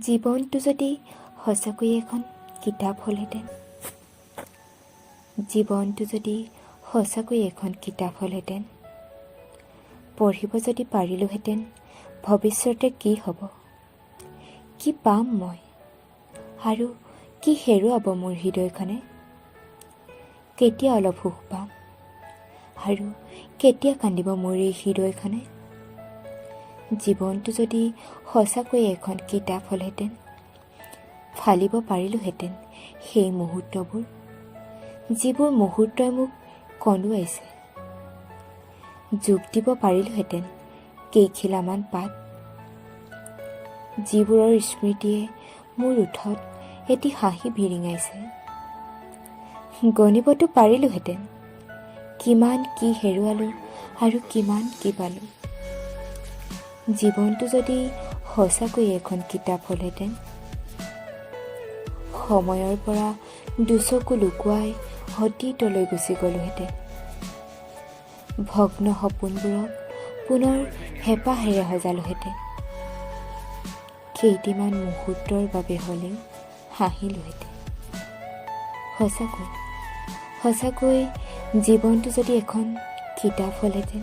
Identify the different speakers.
Speaker 1: জীৱনটো যদি সঁচাকৈ এখন কিতাপ হ'লহেঁতেন, জীৱনটো যদি সঁচাকৈ এখন কিতাপ হ'লহেঁতেন, পঢ়িব যদি পাৰিলোহেঁতেন ভৱিষ্যতে কি হ'ব, কি পাম মই, আৰু কি হেৰুৱাব মোৰ হৃদয়খনে, কেতিয়া অলপ সুখ পাম আৰু কেতিয়া কান্দিব মোৰ এই হৃদয়খনে। জীৱনটো যদি সঁচাকৈ এখন কিতাপ হ'লহেঁতেন, ফালিব পাৰিলোহেঁতেন সেই মুহূৰ্তবোৰ, যিবোৰ মুহূৰ্তই মোক কন্দুৱাইছে। যোগ দিব পাৰিলোহেঁতেন কেইখিলামান পাত, যিবোৰৰ স্মৃতিয়ে মোৰ ওঠত এটি হাঁহি বিৰিঙাইছে। গণিবতো পাৰিলোহেঁতেন কিমান কি হেৰুৱালোঁ আৰু কিমান কি পালোঁ। জীৱনটো যদি সঁচাকৈ এখন কিতাপ হ'লহেঁতেন, সময়ৰ পৰা দুচকু লুকুৱাই অতীতলৈ গুচি গ'লোহেঁতেন। ভগ্ন সপোনবোৰক পুনৰ হেঁপাহেৰে সজালোহেঁতেন। কেইটিমান মুহূৰ্তৰ বাবে হ'লেও হাঁহিলোহেঁতেন। সঁচাকৈ জীৱনটো যদি এখন কিতাপ হ'লহেঁতেন,